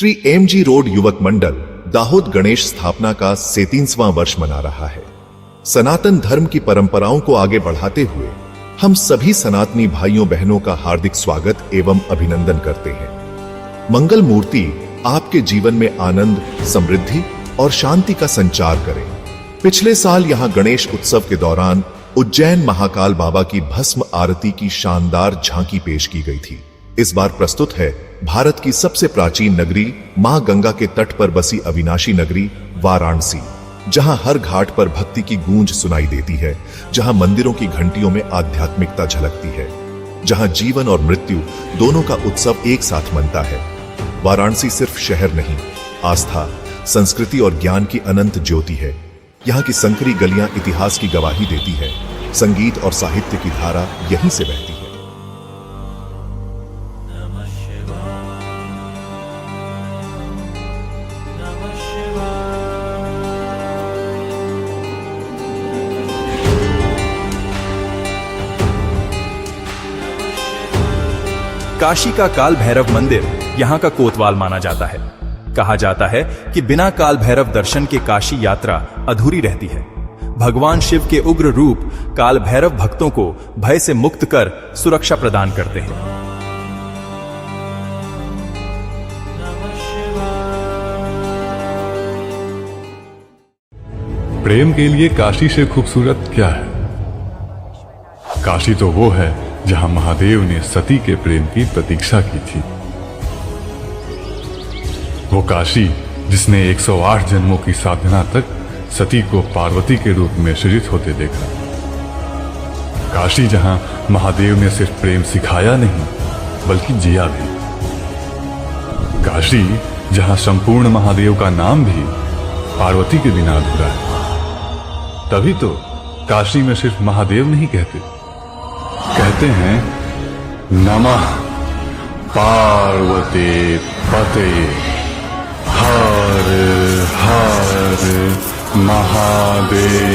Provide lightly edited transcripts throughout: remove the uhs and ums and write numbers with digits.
Shri MG road युवक मंडल दाहोद गणेश स्थापना का 33वां वर्ष मना रहा है। सनातन धर्म की परंपराओं को आगे बढ़ाते हुए हम सभी सनातनी भाइयों बहनों का हार्दिक स्वागत एवं अभिनंदन करते हैं। मंगल मूर्ति आपके जीवन में आनंद, समृद्धि और शांति का संचार करे। पिछले साल यहां गणेश उत्सव के दौरान उज्जैन महाकाल बाबा की भस्म आरती की शानदार झांकी पेश की गई थी। इस बार प्रस्तुत है भारत की सबसे प्राचीन नगरी मां गंगा के तट पर बसी अविनाशी नगरी वाराणसी, जहां हर घाट पर भक्ति की गूंज सुनाई देती है, जहां मंदिरों की घंटियों में आध्यात्मिकता झलकती है, जहां जीवन और मृत्यु दोनों का उत्सव एक साथ मनता है। वाराणसी सिर्फ शहर नहीं, आस्था, संस्कृति और ज्ञान की अनंत ज्योति है। यहाँ की संकरी गलियां इतिहास की गवाही देती है। संगीत और साहित्य की धारा यहीं से बहती है। काशी का काल भैरव मंदिर यहाँ का कोतवाल माना जाता है। कहा जाता है कि बिना काल भैरव दर्शन के काशी यात्रा अधूरी रहती है। भगवान शिव के उग्र रूप काल भैरव भक्तों को भय से मुक्त कर सुरक्षा प्रदान करते हैं। प्रेम के लिए काशी से खूबसूरत क्या है? काशी तो वो है जहां महादेव ने सती के प्रेम की प्रतीक्षा की थी। वो काशी जिसने 108 जन्मों की साधना तक सती को पार्वती के रूप में सृजित होते देखा। काशी जहां महादेव ने सिर्फ प्रेम सिखाया नहीं बल्कि जिया भी। काशी जहां संपूर्ण महादेव का नाम भी पार्वती के बिना अधूरा है। तभी तो काशी में सिर्फ महादेव नहीं कहते हैं नमः पार्वती पते हर हर महादेव।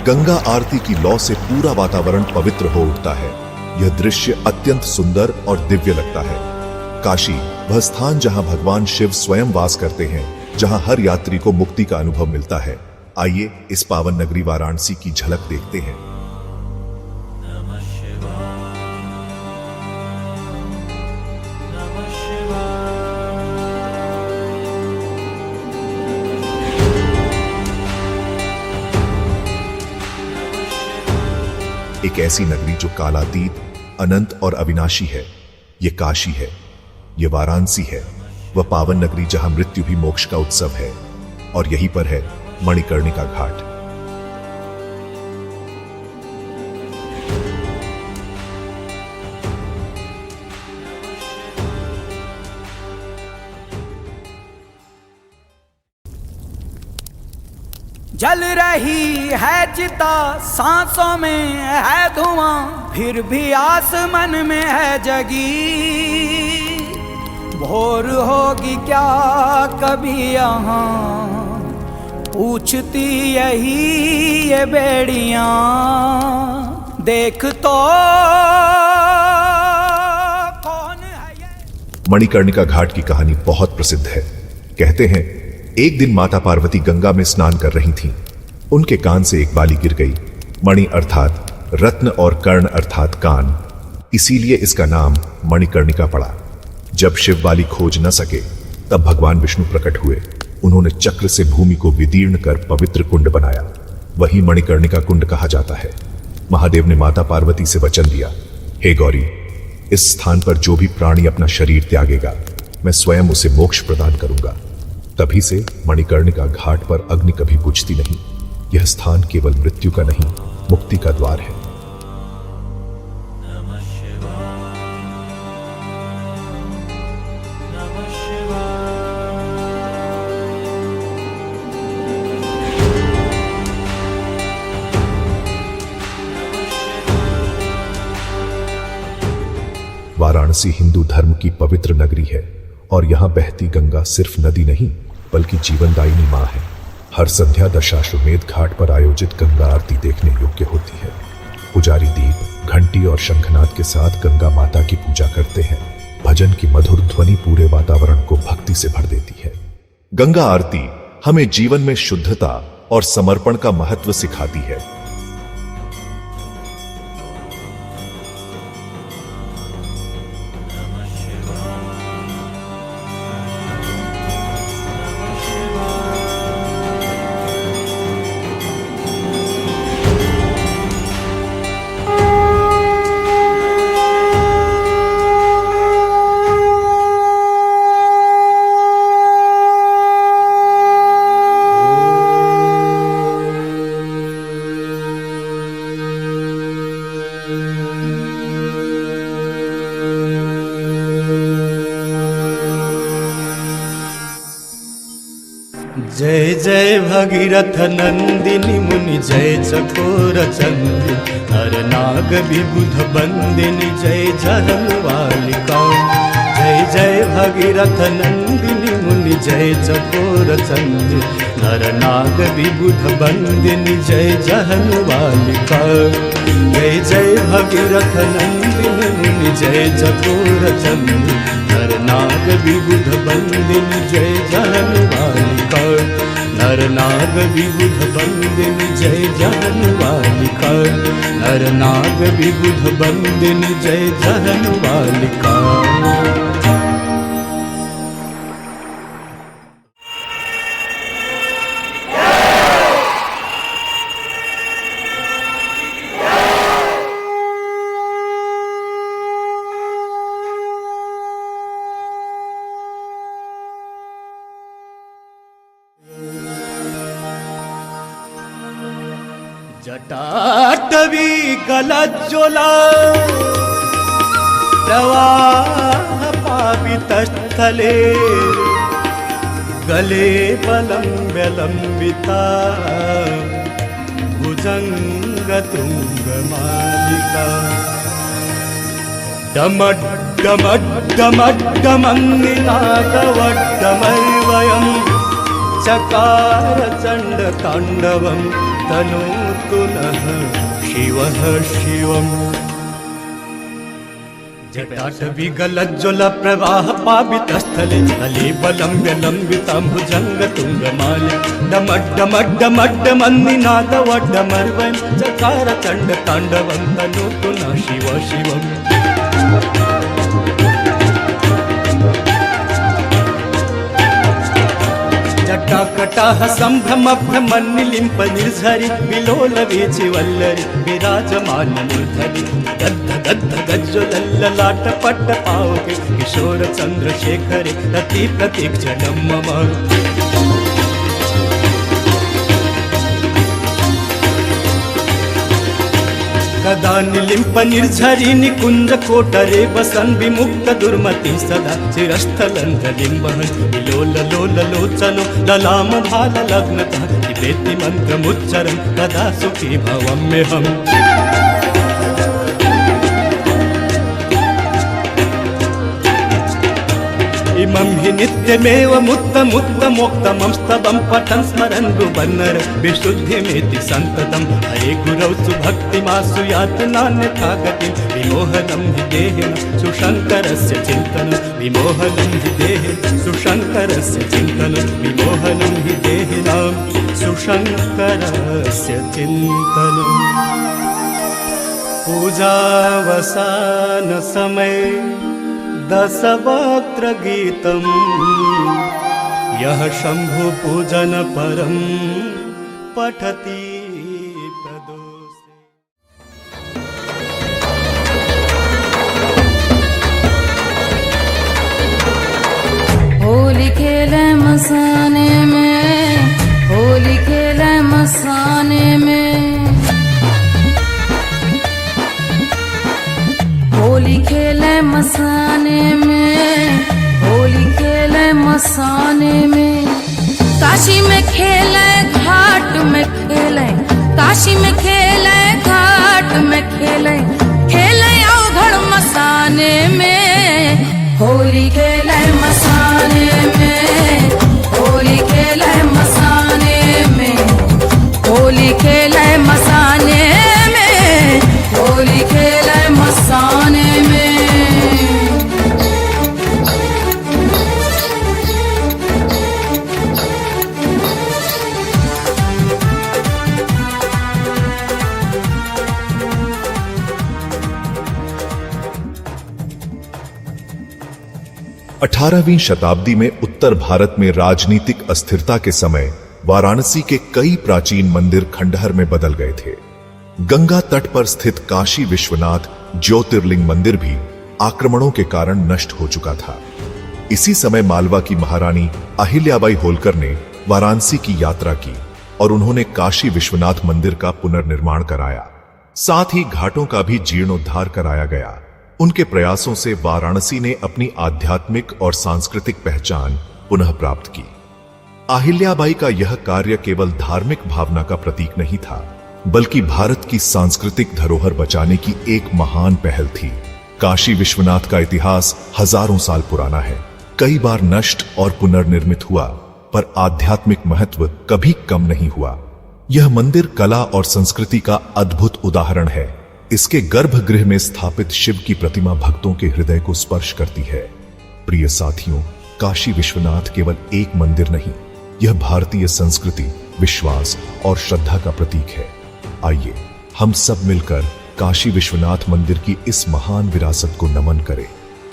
गंगा आरती की लौ से पूरा वातावरण पवित्र हो उठता है। यह दृश्य अत्यंत सुंदर और दिव्य लगता है। काशी वह स्थान जहां भगवान शिव स्वयं वास करते हैं, जहां हर यात्री को मुक्ति का अनुभव मिलता है। आइए इस पावन नगरी वाराणसी की झलक देखते हैं। एक ऐसी नगरी जो कालातीत, अनंत और अविनाशी है। ये काशी है, ये वाराणसी है, वह पावन नगरी जहां मृत्यु भी मोक्ष का उत्सव है। और यहीं पर है मणिकर्णिका घाट। जल रही है चिता, सांसों में है धुआं, फिर भी आसमान में है जगी। भोर होगी क्या कभी यहाँ, पूछती यही ये बेड़ियां। देख तो कौन है ये। मणिकर्णिका घाट की कहानी बहुत प्रसिद्ध है। कहते हैं एक दिन माता पार्वती गंगा में स्नान कर रही थीं। उनके कान से एक बाली गिर गई। मणि अर्थात रत्न और कर्ण अर्थात कान, इसीलिए इसका नाम मणिकर्णिका पड़ा। जब शिव बाली खोज न सके तब भगवान विष्णु प्रकट हुए। उन्होंने चक्र से भूमि को विदीर्ण कर पवित्र कुंड बनाया। वही मणिकर्णिका कुंड कहा जाता है। महादेव ने माता पार्वती से वचन दिया, हे गौरी, इस स्थान पर जो भी प्राणी अपना शरीर त्यागेगा मैं स्वयं उसे मोक्ष प्रदान करूंगा। तभी से मणिकर्णिका घाट पर अग्नि कभी बुझती नहीं। यह स्थान केवल मृत्यु का नहीं, मुक्ति का द्वार है। वाराणसी हिंदू धर्म की पवित्र नगरी है और यहां बहती गंगा सिर्फ नदी नहीं बल्कि जीवनदायिनी मां है। हर संध्या दशाश्वमेध घाट पर आयोजित गंगा आरती देखने योग्य होती है। पुजारी दीप, घंटी और शंखनाद के साथ गंगा माता की पूजा करते हैं। भजन की मधुर ध्वनि पूरे वातावरण को भक्ति से भर देती है। गंगा आरती हमें जीवन में शुद्धता और समर्पण का महत्व सिखाती है। जय जय भगीरथ नंदिनी मुनि जय चकोर चंद्र नर नाग विबुध बंदिनी जय जहनवालिका। जय जय भगीरथ नंदिनी मुनि जय चकोर चंद्र नर नाग विबुध बंदिनी जय जहनवालिका। जय जय भगीरथ नंदिनी मुनि जय चकोर चंद्र नर नाग विबुध बंदिनी जय जहनवालिका। नर नाग विबुध बंदिनी जय जहनवालिका। नर नाग विबुध बंदिनी जय जहनवालिका। जटाटवी गलज्ज्वला प्रवाह पावितस्थले गले बलम्ब्यलम्बिता भुजङ्गतुङ्गमालिका। डमड्डमड्डमड्डमन्निनादवड्डमर्वयं चकार चण्डताण्डवं तनोतु नः शिवः शिवम्। जटाटवी गलज्ज्वल प्रवाह पावितस्थले गले बलम्ब्यलम्बितां भुजङ्गतुङ्गमालिका। डमड्डमड्डमड्डमन्निनादवड्डमर्वयं चकार चण्डताण्डवं तनोतु नः शिवः शिवम्। जटाकटाह सम्भ्रमभ्रमन्निलिम्प निर्झरि विलोल वीचि वल्लरि विराजमान मूर्धरि। गद्ध गद्ध गज्ज्वलल्ललाट पट्ट पावके किशोर चन्द्रशेखरे रति प्रतीक्षणं मम। कदा निलिम्प निर्झरि निकुञ्ज कोटरे वसन् विमुक्त दुर्मति सदा चिरस्थलन्धलिं वहन्। विलोल लोल लोचनो ललाम भाल लग्नतः पिबेति मन्त्रमुच्चरन् कदा सुखी भवाम्यहम्। इमं हि नित्यमेव मुक्तमुक्तमोक्तमं स्तवं पठन् स्मरन् भुवन्नर विशुद्धिमेति सन्ततं। हरे गुरौ सुभक्तिमासु यातनान्यथा गतिं विमोहनं हि देहिनं सुशङ्करस्य चिन्तनं। विमोहनं हि देहिनं सुशङ्करस्य चिन्तनं। विमोहनं हि देहिनां सुशङ्करस्य चिन्तनम्। पूजावसान समय दशवक्त्र गीतं यः शंभु पूजन परं पठति प्रदोषे। होली खेले मसाने में, होली खेले मसाने में, होली खेले मसाने में, होली खेले मसाने में। काशी में खेले घाट में खेले, काशी में खेले घाट में खेले, खेले अवघड़ मसाने में। होली खेले मसाने में, होली खेले मसाने में, होली खेले मसाने में, 18वीं शताब्दी में उत्तर भारत में राजनीतिक अस्थिरता के समय वाराणसी के कई प्राचीन मंदिर खंडहर में बदल गए थे। गंगा तट पर स्थित काशी विश्वनाथ ज्योतिर्लिंग मंदिर भी आक्रमणों के कारण नष्ट हो चुका था। इसी समय मालवा की महारानी अहिल्याबाई होलकर ने वाराणसी की यात्रा की और उन्होंने काशी विश्वनाथ मंदिर का पुनर्निर्माण कराया। साथ ही घाटों का भी जीर्णोद्धार कराया गया। उनके प्रयासों से वाराणसी ने अपनी आध्यात्मिक और सांस्कृतिक पहचान पुनः प्राप्त की। अहिल्याबाई का यह कार्य केवल धार्मिक भावना का प्रतीक नहीं था, बल्कि भारत की सांस्कृतिक धरोहर बचाने की एक महान पहल थी। काशी विश्वनाथ का इतिहास हजारों साल पुराना है, कई बार नष्ट और पुनर्निर्मित हुआ, पर आध्यात्मिक महत्व कभी कम नहीं हुआ। यह मंदिर कला और संस्कृति का अद्भुत उदाहरण है। इसके गर्भगृह में स्थापित शिव की प्रतिमा भक्तों के हृदय को स्पर्श करती है। प्रिय साथियों, काशी विश्वनाथ केवल एक मंदिर नहीं, यह भारतीय संस्कृति, विश्वास और श्रद्धा का प्रतीक है। आइए हम सब मिलकर काशी विश्वनाथ मंदिर की इस महान विरासत को नमन करें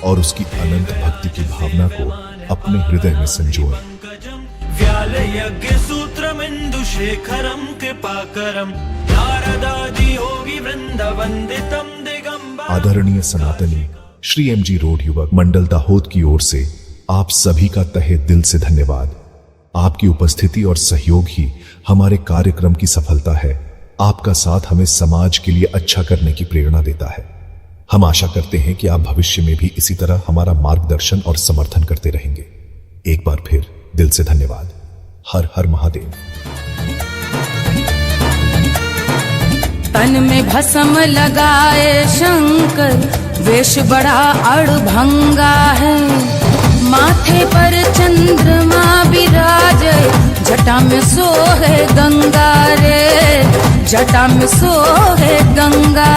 और उसकी अनंत भक्ति की भावना को अपने हृदय में संजोएं। व्यालयज्ञ सूत्रमिन्दुशेखरं कृपाकरं नारदादि योगी वृंद वंदितम दिगंबर। आदरणीय सनातनी श्री एमजी रोड युवक मंडल दाहोद की ओर से आप सभी का तहे दिल से धन्यवाद। आपकी उपस्थिति और सहयोग ही हमारे कार्यक्रम की सफलता है। आपका साथ हमें समाज के लिए अच्छा करने की प्रेरणा देता है। हम आशा करते हैं कि आप भविष्य में भी इसी तरह हमारा मार्गदर्शन और समर्थन करते रहेंगे। एक बार फिर दिल से धन्यवाद। हर हर महादेव। तन में भस्म लगाए शंकर, वेश बड़ा अड़भंगा है। माथे पर चंद्रमा विराजे, जटा में सोहे गंगा रे, जटा में सोहे गंगा